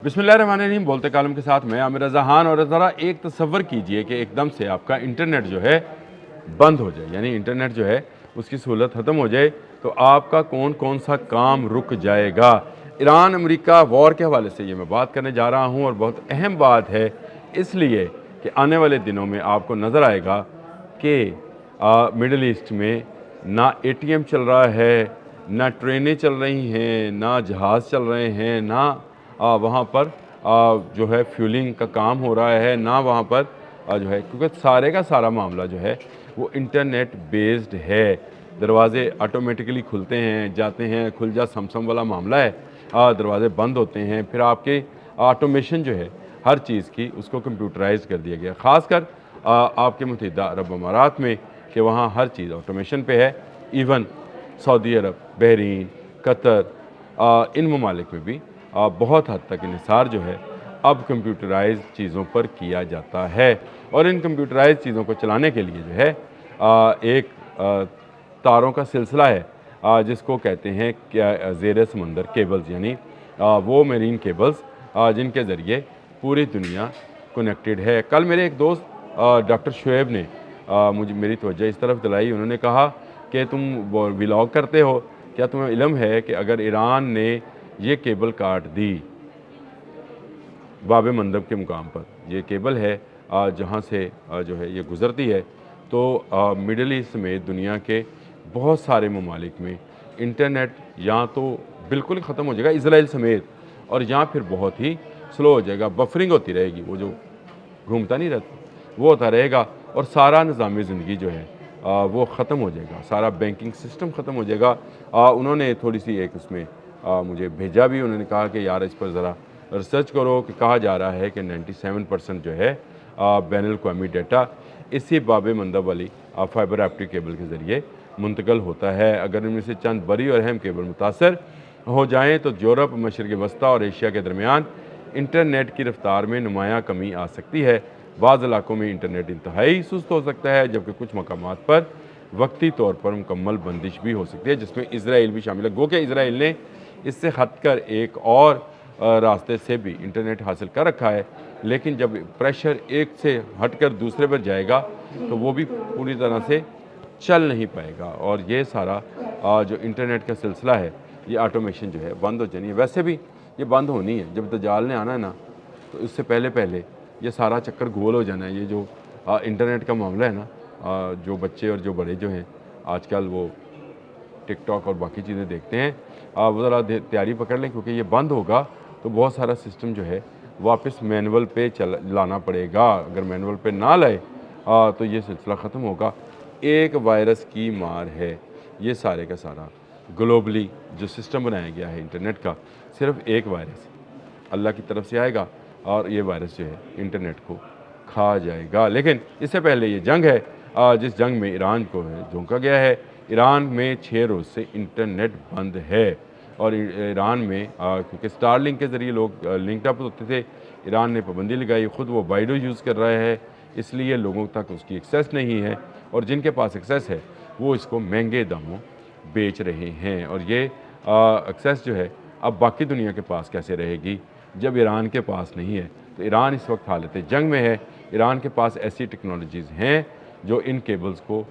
बिस्मिल्लाहिर्रहमानिर्रहीम। बोलते कालम के साथ मैं आमिर रज़ा खान। और ज़रा एक तसव्वुर कीजिए कि एकदम से आपका इंटरनेट जो है बंद हो जाए, यानी इंटरनेट जो है उसकी सहूलत ख़त्म हो जाए, तो आपका कौन कौन सा काम रुक जाएगा। ईरान अमेरिका वॉर के हवाले से ये मैं बात करने जा रहा हूँ, और बहुत अहम बात है इसलिए कि आने वाले दिनों में आपको नज़र आएगा कि मिडल ईस्ट में ना एटीएम चल रहा है, ना ट्रेनें चल रही हैं, ना जहाज़ चल रहे हैं, ना वहाँ पर जो है फ्यूलिंग का काम हो रहा है, ना वहाँ पर जो है, क्योंकि सारे का सारा मामला जो है वो इंटरनेट बेस्ड है। दरवाज़े ऑटोमेटिकली खुलते हैं, जाते हैं, खुल जा समसम वाला मामला है। दरवाज़े बंद होते हैं, फिर आपके ऑटोमेशन जो है हर चीज़ की उसको कंप्यूटराइज कर दिया गया, ख़ासकर आपके मुत्तहिदा अरब अमारात में, कि वहाँ हर चीज़ ऑटोमेशन पे है। इवन सऊदी अरब, बहरीन, कतर, इन ममालिक में भी बहुत हद तक इन्हिसार जो है अब कंप्यूटराइज चीज़ों पर किया जाता है। और इन कंप्यूटराइज चीज़ों को चलाने के लिए जो है एक तारों का सिलसिला है, जिसको कहते हैं क्या ज़ेर समंदर केबल्स, यानी वो मेरीन केबल्स जिनके ज़रिए पूरी दुनिया कनेक्टेड है। कल मेरे एक दोस्त डॉक्टर शुएब ने मुझे मेरी तवज्जो इस तरफ दिलाई। उन्होंने कहा कि तुम व्लॉग करते हो, क्या तुम्हें इल्म है कि अगर ईरान ने ये केबल काट दी बाब मंदब के मुकाम पर, ये केबल है जहाँ से जो है ये गुज़रती है, तो मिडल ईस्ट में दुनिया के बहुत सारे ममालिक में इंटरनेट या तो बिल्कुल ही ख़त्म हो जाएगा इजराइल समेत, और या फिर बहुत ही स्लो हो जाएगा, बफरिंग होती रहेगी, वो जो घूमता नहीं रहता वो होता रहेगा, और सारा निज़ामी ज़िंदगी जो है वो ख़त्म हो जाएगा, सारा बैंकिंग सिस्टम ख़त्म हो जाएगा। उन्होंने थोड़ी सी एक उसमें मुझे भेजा भी, उन्होंने कहा कि यार इस पर ज़रा रिसर्च करो, कि कहा जा रहा है कि 97% जो है बैनुल-अक़वामी डाटा इसी बाब मंदब वाली फाइबर ऑप्टिक केबल के ज़रिए मुंतकिल होता है। अगर इनमें से चंद बड़ी और अहम केबल मुतासर हो जाएँ तो यूरोप, मशरिक़ वस्ता और एशिया के दरमियान इंटरनेट की रफ्तार में नुमायाँ कमी आ सकती है। बाज़ इलाकों में इंटरनेट इंतहाई सुस्त हो सकता है, जबकि कुछ मकामात पर वक्ती तौर पर मुकम्मल बंदिश भी हो सकती है, जिसमें इसराइल भी शामिल है। गो कि इसराइल ने इससे हटकर एक और रास्ते से भी इंटरनेट हासिल कर रखा है, लेकिन जब प्रेशर एक से हटकर दूसरे पर जाएगा तो वो भी पूरी तरह से चल नहीं पाएगा। और ये सारा जो इंटरनेट का सिलसिला है, ये ऑटोमेशन जो है बंद हो जानी है। वैसे भी ये बंद होनी है, जब दज्जाल ने आना है ना, तो इससे पहले पहले ये सारा चक्कर गोल हो जाना है। ये जो इंटरनेट का मामला है ना, जो बच्चे और जो बड़े जो हैं आजकल वो टिकटॉक और बाकी चीज़ें देखते हैं, वो ज़रा तैयारी पकड़ लें, क्योंकि ये बंद होगा तो बहुत सारा सिस्टम जो है वापस मैनुअल पे लाना पड़ेगा। अगर मैनुअल पे ना लाए तो ये सिलसिला ख़त्म होगा। एक वायरस की मार है ये सारे का सारा। ग्लोबली जो सिस्टम बनाया गया है इंटरनेट का, सिर्फ एक वायरस अल्लाह की तरफ से आएगा, और ये वायरस जो है इंटरनेट को खा जाएगा। लेकिन इससे पहले ये जंग है, जिस जंग में ईरान को झोंका गया है। ईरान में 6 रोज़ से इंटरनेट बंद है, और ईरान में क्योंकि स्टारलिंक के ज़रिए लोग लिंक्ड अप होते थे, ईरान ने पाबंदी लगाई। ख़ुद वो बाइडो यूज़ कर रहा है, इसलिए लोगों तक उसकी एक्सेस नहीं है, और जिनके पास एक्सेस है वो इसको महंगे दामों बेच रहे हैं। और ये एक्सेस जो है अब बाकी दुनिया के पास कैसे रहेगी जब ईरान के पास नहीं है। तो ईरान इस वक्त हालत जंग में है। ईरान के पास ऐसी टेक्नोलॉजीज़ हैं जो इन केबल्स को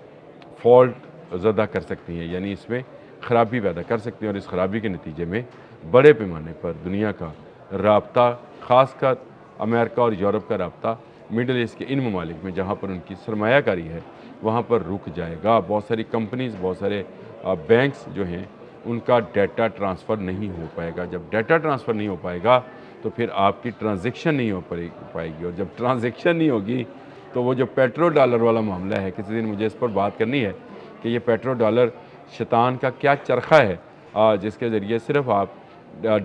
फॉल्ट ज़दा कर सकती हैं, यानी इसमें ख़राबी पैदा कर सकती हैं, और इस ख़राबी के नतीजे में बड़े पैमाने पर दुनिया का राब्ता, ख़ासकर अमेरिका और यूरोप का राब्ता मिडल ईस्ट के इन ममालिक में जहाँ पर उनकी सरमायाकारी है वहाँ पर रुक जाएगा। बहुत सारी कंपनीज़, बहुत सारे बैंक्स जो हैं उनका डाटा ट्रांसफ़र नहीं हो पाएगा। जब डाटा ट्रांसफ़र नहीं हो पाएगा तो फिर आपकी ट्रांजेक्शन नहीं हो पाएगी, और जब ट्रांजेक्शन नहीं होगी तो वो जो पेट्रो डॉलर वाला मामला है, किसी दिन मुझे इस पर बात करनी है कि ये पेट्रो डॉलर शैतान का क्या चरखा है, जिसके ज़रिए सिर्फ आप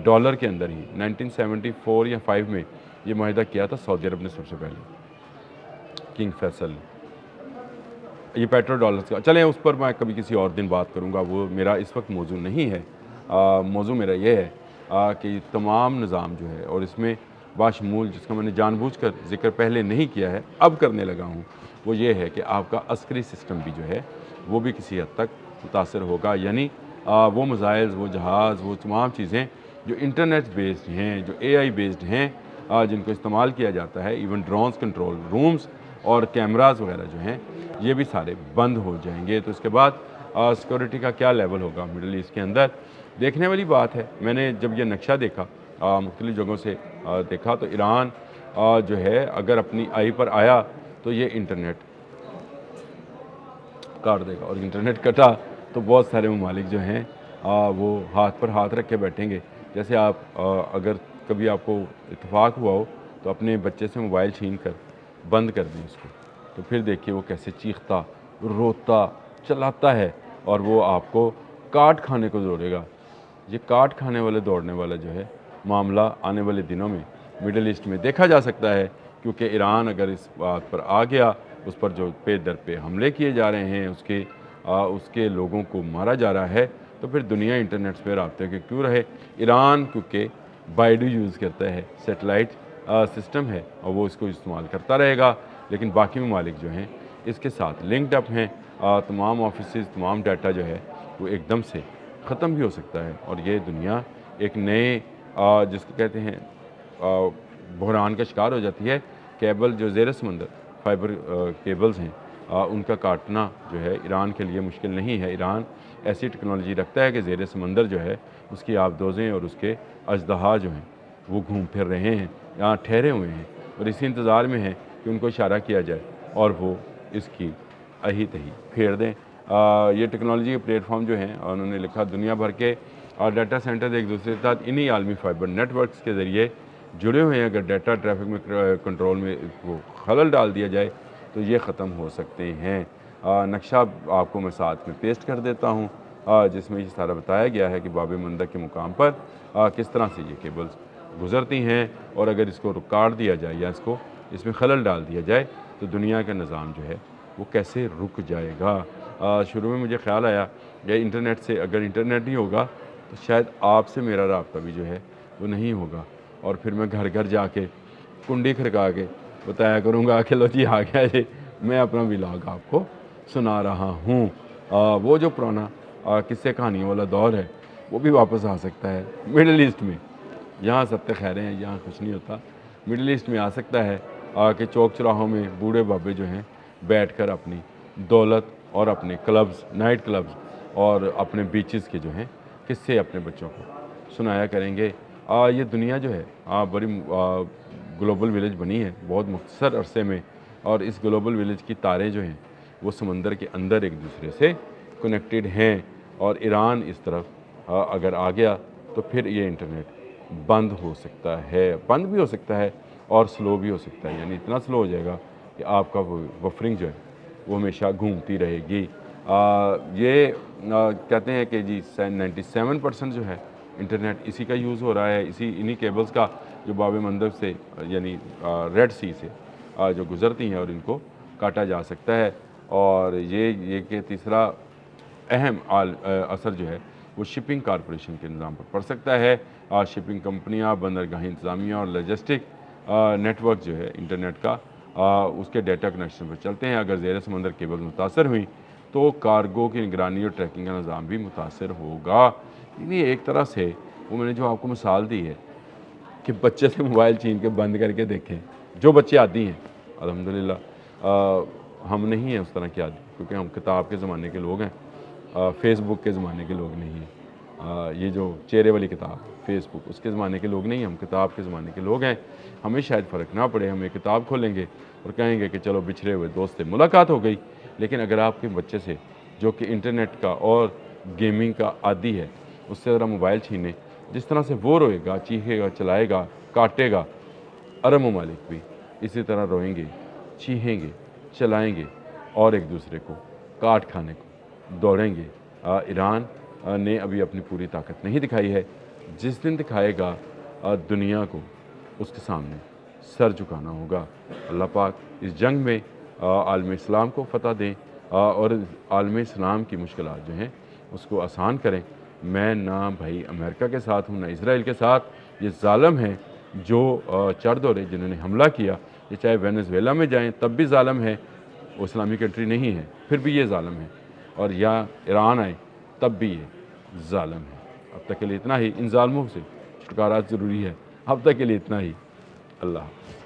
डॉलर के अंदर ही 1974 या 5 में ये माहिदा किया था सऊदी अरब ने सबसे पहले, किंग फैसल ने, ये पेट्रो डॉलर्स का। चलें उस पर मैं कभी किसी और दिन बात करूँगा, वो मेरा इस वक्त मौजू नहीं है। मौजू मेरा ये है कि तमाम निज़ाम जो है, और इसमें बाशमूल जिसका मैंने जानबूझकर ज़िक्र पहले नहीं किया है अब करने लगा हूँ, वो ये है कि आपका अस्करी सिस्टम भी जो है वो भी किसी हद तक मुतासर होगा। यानी वो मिसाइल्स, वो जहाज़, वो तमाम चीज़ें جو انٹرنیٹ بیسڈ ہیں، جو اے آئی بیسڈ ہیں، جن کو استعمال کیا جاتا ہے، ایون ڈرونز کنٹرول رومز اور کیمراز وغیرہ جو ہیں، یہ بھی سارے بند ہو جائیں گے۔ تو اس کے بعد سیکورٹی کا کیا لیول ہوگا مڈل ایسٹ کے اندر؟ دیکھنے والی بات ہے۔ میں نے جب یہ نقشہ دیکھا، مختلف جگہوں سے دیکھا، تو ایران جو ہے اگر اپنی آئی پر آیا تو یہ انٹرنیٹ کاٹ دے گا، اور انٹرنیٹ کٹا تو بہت سارے ممالک جو ہیں وہ ہاتھ پر ہاتھ رکھ کے بیٹھیں گے۔ جیسے آپ اگر کبھی آپ کو اتفاق ہوا ہو تو اپنے بچے سے موبائل چھین کر بند کر دیں اس کو، تو پھر دیکھیے وہ کیسے چیختا، روتا، چلاتا ہے، اور وہ آپ کو کاٹ کھانے کو دوڑے گا۔ یہ کاٹ کھانے والے دوڑنے والا جو ہے معاملہ آنے والے دنوں میں مڈل ایسٹ میں دیکھا جا سکتا ہے، کیونکہ ایران اگر اس بات پر آ گیا، اس پر جو پے در پہ حملے کیے جا رہے ہیں، اس کے لوگوں کو مارا جا رہا ہے، تو پھر دنیا انٹرنیٹ پہ رابطے کے کیوں رہے؟ ایران کیونکہ بائیڈو یوز کرتا ہے، سیٹلائٹ سسٹم ہے، اور وہ اس کو استعمال کرتا رہے گا، لیکن باقی ممالک جو ہیں اس کے ساتھ لنکڈ اپ ہیں۔ تمام آفیسز، تمام ڈیٹا جو ہے وہ ایک دم سے ختم بھی ہو سکتا ہے، اور یہ دنیا ایک نئے جس کو کہتے ہیں بحران کا شکار ہو جاتی ہے۔ کیبل جو زیر سمندر فائبر کیبلز ہیں، ان کا کاٹنا جو ہے ایران کے لیے مشکل نہیں ہے۔ ایران ایسی ٹیکنالوجی رکھتا ہے کہ زیر سمندر جو ہے اس کی آبدوزیں اور اس کے اژدہا جو ہیں وہ گھوم پھر رہے ہیں، یہاں ٹھہرے ہوئے ہیں، اور اسی انتظار میں ہیں کہ ان کو اشارہ کیا جائے اور وہ اس کی اہی تہی پھیر دیں۔ یہ ٹیکنالوجی کے پلیٹ فارم جو ہیں، انہوں نے لکھا دنیا بھر کے ڈیٹا سینٹرز ایک دوسرے کے ساتھ انہی عالمی فائبر نیٹ ورکس کے ذریعے جڑے ہوئے ہیں۔ اگر ڈیٹا ٹریفک میں کنٹرول میں وہ خلل ڈال دیا جائے تو یہ ختم ہو سکتے ہیں۔ نقشہ آپ کو میں ساتھ میں پیسٹ کر دیتا ہوں، جس میں یہ سارا بتایا گیا ہے کہ باب مندب کے مقام پر کس طرح سے یہ کیبلز گزرتی ہیں، اور اگر اس کو کاٹ دیا جائے یا اس میں خلل ڈال دیا جائے تو دنیا کا نظام جو ہے وہ کیسے رک جائے گا۔ شروع میں مجھے خیال آیا کہ انٹرنیٹ سے، اگر انٹرنیٹ نہیں ہوگا تو شاید آپ سے میرا رابطہ بھی جو ہے وہ نہیں ہوگا، اور پھر میں گھر گھر جا کے کنڈی کھڑکا کے بتایا کروں گا کہ لو جی آ گیا جی، میں اپنا ولاگ آپ کو سنا رہا ہوں۔ وہ جو پرانا قصے کہانیوں والا دور ہے وہ بھی واپس آ سکتا ہے مڈل ایسٹ میں۔ یہاں سب خیریں ہیں، یہاں کچھ نہیں ہوتا۔ مڈل ایسٹ میں آ سکتا ہے کہ چوک چراہوں میں بوڑھے بابے جو ہیں بیٹھ کر اپنی دولت اور اپنے کلبز، نائٹ کلبز اور اپنے بیچز کے جو ہیں قصے اپنے بچوں کو سنایا کریں گے۔ یہ دنیا جو ہے بڑی گلوبل ویلیج بنی ہے بہت مختصر عرصے میں، اور اس گلوبل ویلیج کی تاریں جو ہیں وہ سمندر کے اندر ایک دوسرے سے کنیکٹڈ ہیں، اور ایران اس طرف اگر آ گیا تو پھر یہ انٹرنیٹ بند ہو سکتا ہے، بند بھی ہو سکتا ہے اور سلو بھی ہو سکتا ہے، یعنی اتنا سلو ہو جائے گا کہ آپ کا بفرنگ جو ہے وہ ہمیشہ گھومتی رہے گی۔ یہ کہتے ہیں کہ جی 97% جو ہے انٹرنیٹ اسی کا یوز ہو رہا ہے، انہی کیبلز کا جو باب مندب سے یعنی ریڈ سی سے جو گزرتی ہیں، اور ان کو کاٹا جا سکتا ہے۔ اور یہ کہ تیسرا اہم اثر جو ہے وہ شپنگ کارپوریشن کے نظام پر پڑ سکتا ہے۔ شپنگ کمپنیاں، بندرگاہیں انتظامیہ اور لاجسٹک نیٹ ورک جو ہے انٹرنیٹ کا اس کے ڈیٹا کنیکشن پر چلتے ہیں۔ اگر زیر سمندر کیبل متاثر ہوئیں تو کارگو کی نگرانی اور ٹریکنگ کا نظام بھی متاثر ہوگا۔ یعنی ایک طرح سے وہ میں نے جو آپ کو مثال دی ہے کہ بچے سے موبائل چھین کے بند کر کے دیکھیں، جو بچے عادی ہیں، الحمدللہ ہم نہیں ہیں اس طرح کے عادی، کیونکہ ہم کتاب کے زمانے کے لوگ ہیں، فیس بک کے زمانے کے لوگ نہیں ہیں۔ یہ جو چہرے والی کتاب فیس بک، اس کے زمانے کے لوگ نہیں ہیں، ہم کتاب کے زمانے کے لوگ ہیں۔ ہمیں شاید فرق نہ پڑے، ہم ایک کتاب کھولیں گے اور کہیں گے کہ چلو بچھڑے ہوئے دوست سے ملاقات ہو گئی، لیکن اگر آپ کے بچے سے جو کہ انٹرنیٹ کا اور گیمنگ کا عادی ہے اس سے ذرا موبائل چھینے، جس طرح سے وہ روئے گا، چیخے گا، چلائے گا، کاٹے گا، عرب ممالک بھی اسی طرح روئیں گے، چیخیں گے، چلائیں گے اور ایک دوسرے کو کاٹ کھانے کو دوڑیں گے۔ ایران نے ابھی اپنی پوری طاقت نہیں دکھائی ہے، جس دن دکھائے گا دنیا کو اس کے سامنے سر جھکانا ہوگا۔ اللہ پاک اس جنگ میں عالم اسلام کو فتح دیں اور عالم اسلام کی مشکلات جو ہیں اس کو آسان کریں۔ میں نہ بھائی امریکہ کے ساتھ ہوں، نہ اسرائیل کے ساتھ۔ یہ ظالم ہیں جو چڑھ دوڑے، جنہوں نے حملہ کیا، یہ چاہے وینزویلا میں جائیں تب بھی ظالم ہے، وہ اسلامی کنٹری نہیں ہے پھر بھی یہ ظالم ہے، اور یا ایران آئے تب بھی یہ ظالم ہے۔ اب تک کے لیے اتنا ہی۔ ان ظالموں سے چھٹکارا ضروری ہے. اب تک کے لیے اتنا ہی. اللہ حافظ.